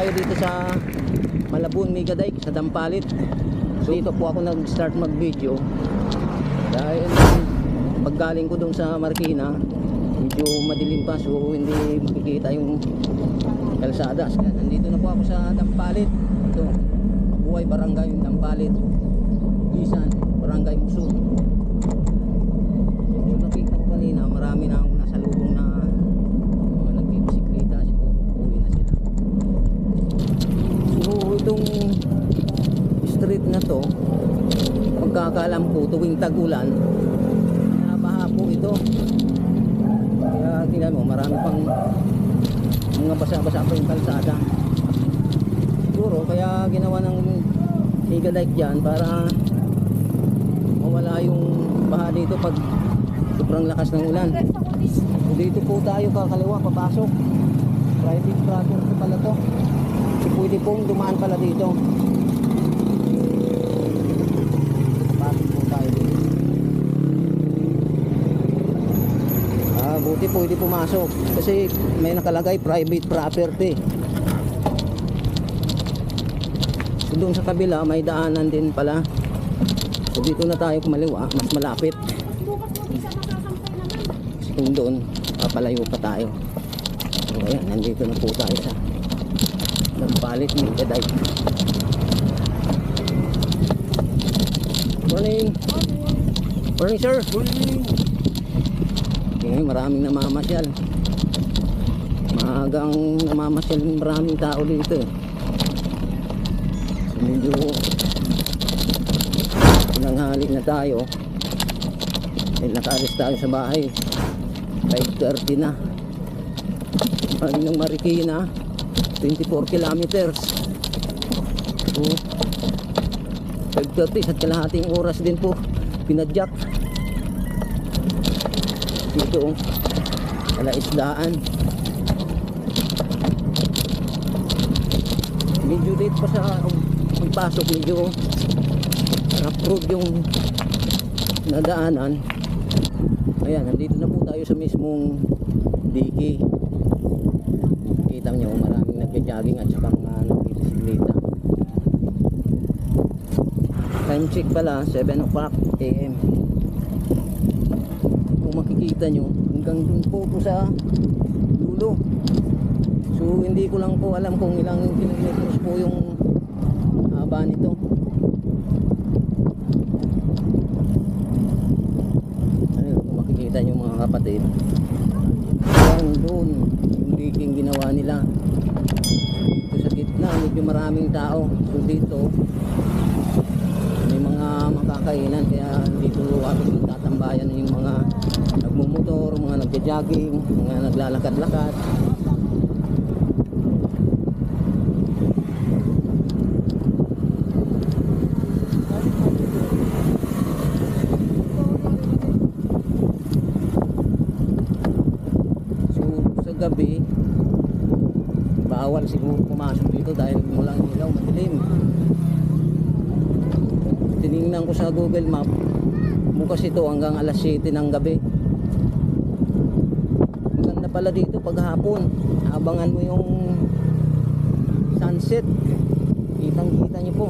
tayo dito sa Malabon, Megadike, sa Dampalit. So dito po ako nag-start mag-video dahil paggaling ko dun sa Marikina, medyo madilim pa, so hindi makikita yung kalsada. Kaya nandito na po ako sa Dampalit. Ito, Mabuhay Barangay Dampalit, Bisan, Barangay Musun. So nakita ko kanina, marami na akong nasa lubong na mga nagbibisikleta, siguro uwi na sila. So itong street na to, pagkakaalam ko tuwing tag-ulan, nabaha po ito. Kaya tingnan mo, marami pang mga basa-basa pa yung kalsada. Siguro kaya ginawa ng Megadike dyan para mawala yung baha dito pag sobrang lakas ng ulan. Dito po tayo kakaliwa, papasok. Private property pala to. Pwede pong dumaan pala dito. Pasok po tayo dito. Buti pwede pumasok kasi may nakalagay private property. So doon sa kabila may daanan din pala. So dito na tayo kumaliwa, mas malapit. Kasi kung doon papalayo pa tayo. So ayan, nandito na po tayo sa Dampalit, Megadike. Morning. Morning sir. Morning. Okay, maraming namamasyal. Maagang namamasyal, maraming tao dito eh. So medyo nanghali na tayo. Nakaalis tayo sa bahay 5:30 na. Galing ng Marikina 24 kilometers. So 5:30 at kalahating oras din po pinadyak dito wala isdaan. Medyo late pa sa pagpasok, medyo rough yung nadaanan. Ayan, nandito na po tayo sa mismong diki. Kita nyo, maraming nagja-jogging at saka mga nagbibisikleta. Time check pala 7 o'clock AM. Kung makikita nyo, hanggang dun po sa dulo. So hindi ko lang po alam kung ilang kilometers po yung haba nito. Ayun, kung makikita nyo mga kapatid, hanggang dun yung diking ginawa nila. Dito sa gitna medyo maraming tao. So dito may mga makakainan, kaya dito ako tatambayan yung mga nagmumotor, mga nagja-jogging, mga naglalakad-lakad. So sa gabi bawal siguro pumasok dito dahil walang ilaw, madilim. Tinignan ko sa Google Map, bukas ito hanggang alas 7 ng gabi. Maganda pala dito paghapon, abangan mo yung sunset, kitang kita nyo po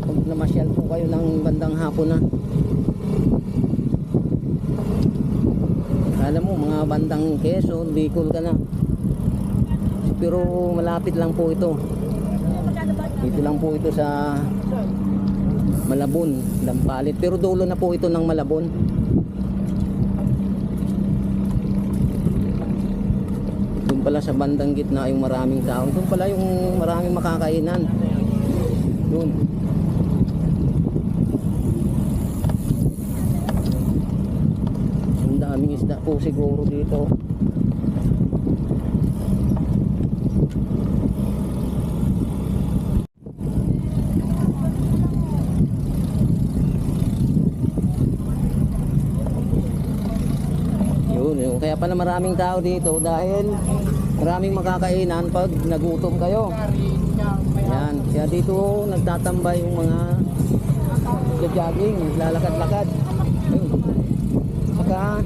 pag namasyal po kayo ng bandang hapon na. Alam mo, mga bandang Quezon, Bicol ka na, pero malapit lang po ito. Dito lang po ito sa Malabon, Dampalit. Pero dulo na po ito ng Malabon. Doon pala sa bandang gitna yung maraming tao. Doon pala yung maraming makakainan. Doon. Ang daming isda po siguro dito. Kaya pala maraming tao dito dahil maraming makakainan pag nagutom kayo. Yan, kaya dito nagtatambay yung mga jogging, lalakad-lakad. Saka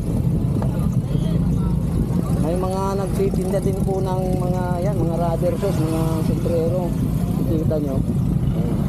May mga nagtitinda din po ng mga yan, mga rubber shoes, mga sombrero. Kita nyo. Ayan.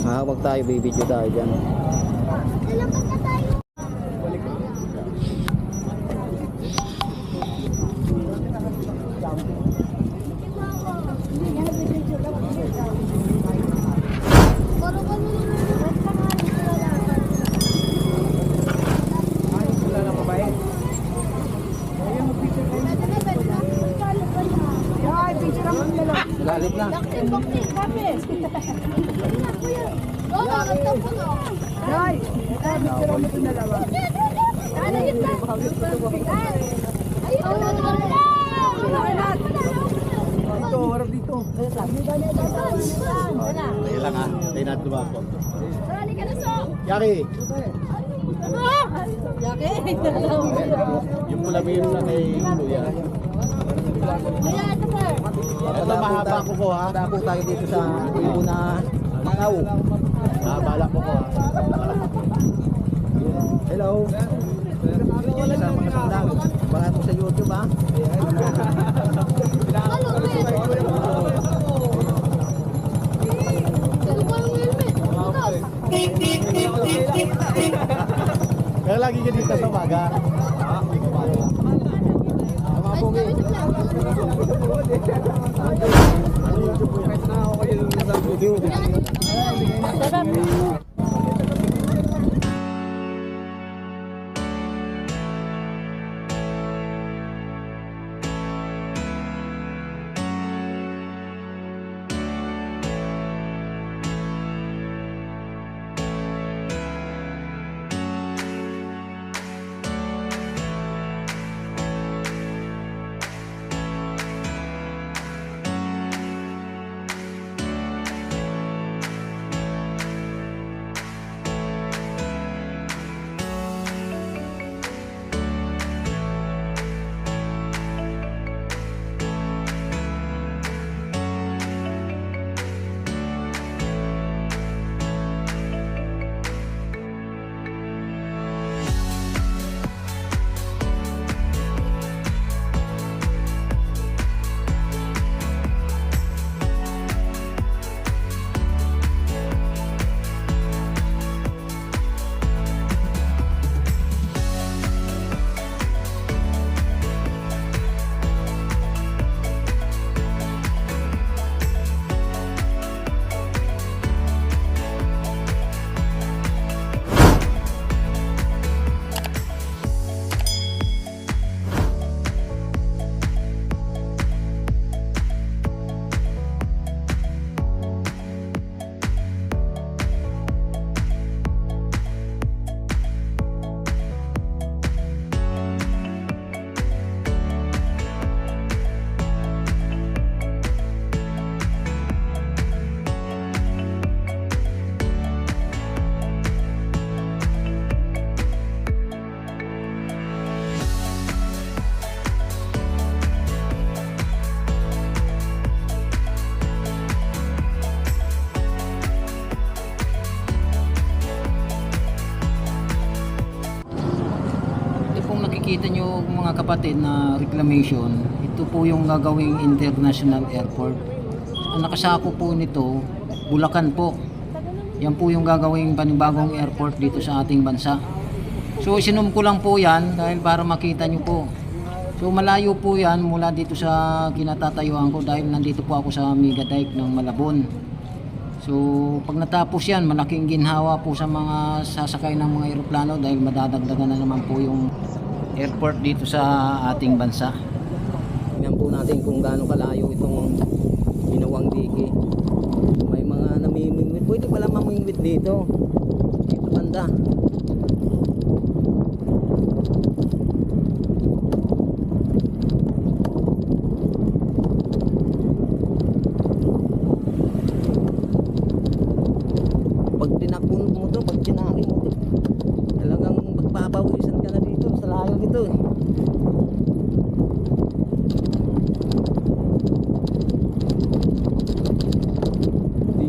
Hawak tayo, bibidyo tayo dyan. Galit na. Dito, harap dito. Tayo lang ha. Tayo natin lumapot. Yaki! Yung pula mayroon na kay Kuya. Ito mahaba ko ko ha. Dako tayo dito sa ibo na Mangaw. Bala ko ko ha. Hello. Sa mga sandang. Baka mo sa YouTube ha. Kaya lagi ka dito sa maga. Sarap. nakikita nyo mga kapatid na reclamation, ito po yung gagawing international airport. Ang nakasako po nito, Bulacan po. Yan po yung gagawing panibagong airport dito sa ating bansa. So isinum ko lang po yan dahil para makita nyo po. So malayo po yan mula dito sa kinatatayuan ko dahil nandito po ako sa Mega Dike ng Malabon. So pag natapos yan, malaking ginhawa po sa mga sasakay ng mga eroplano dahil madadagdagan na naman po yung airport dito sa ating bansa. Tingnan po natin kung gaano kalayo itong ginawang dike. May mga namimingwit. Pwede pala mamingwit dito. Dito banda. Pag tinakbo mo to, pag tinaki mo to, talagang magpapawisan ka na dito sa layo dito.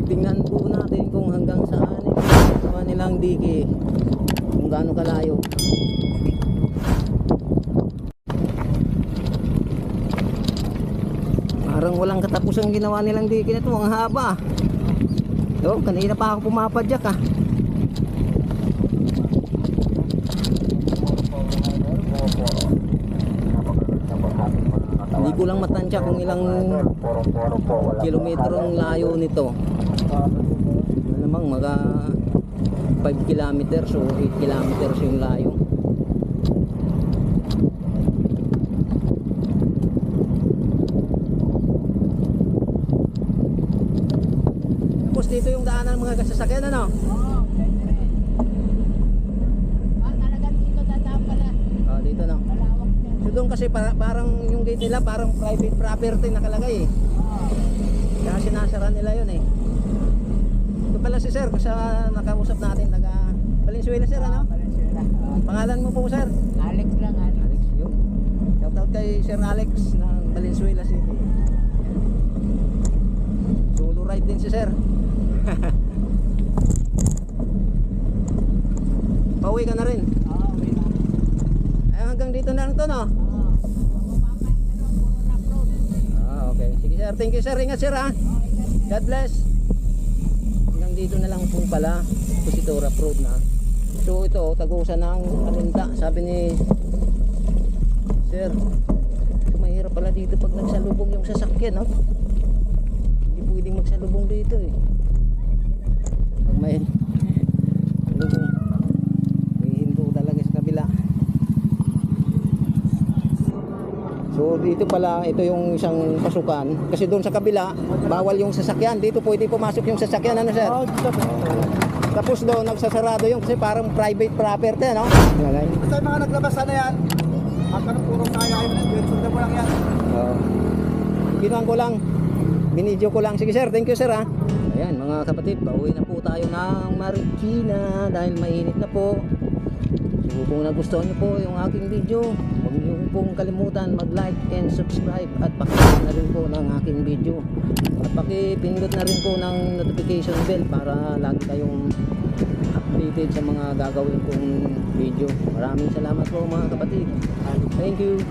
Titingnan po natin kung hanggang saan ito nilang dike, kung gaano kalayo. Parang walang katapusang ginawa nilang dike na ito, ang haba. So, kanina pa ako pumapadyak ah. Hindi ko lang matansya kung ilang kilometro ang layo nito. Ano namang mga 5 kilometers o 8 kilometers yung layo. Tapos dito yung daanan ng mga sasakyan, ano? Talagang dito dadaan pala. Oh, dito na. Malawak na. So doon kasi parang yung gate nila parang private property nakalagay eh. Kaya sinasara nila yun eh. Ito pala si sir, sa nakausap natin, taga Valenzuela sir, ano? Valenzuela. Pangalan mo po sir? Alex lang, Alex. Alex, yun. Shoutout kay Sir Alex ng Valenzuela City. Solo ride din si sir. Pauwi ka na rin. Oo, okay lang. Ay, hanggang dito na lang to, no? Oo. Mababa yung puro rough road. Ah, okay. Sige sir, thank you sir. Ingat sir ha. God bless. Hanggang dito na lang po pala. Positora Road na. So ito, tagusan ng Alinta. Sabi ni Sir, mahirap pala dito pag nagsalubong yung sasakyan, no? Hindi pwedeng magsalubong dito eh. Pag may lubong, may hinto talaga sa kabila. So dito pala, ito yung isang pasukan. Kasi doon sa kabila, bawal yung sasakyan. Dito pwede pumasok yung sasakyan, ano sir? Tapos doon, nagsasarado yung kasi parang private property, no? Galay. Basta yung mga naglabas na yan, magkano purong kaya yun, sundan mo lang yan. Oo. Kinuhan ko lang. Binidyo ko lang. Sige sir, thank you sir ha. Ayan mga kapatid, pauwi na po tayo ng Marikina dahil mainit na po. So kung nagustuhan niyo po yung aking video, huwag niyo pong kalimutan mag-like and subscribe at pakipindot na rin po ng aking video. At pakipindot na rin po ng notification bell para lagi kayong updated sa mga gagawin kong video. Maraming salamat po mga kapatid. Thank you.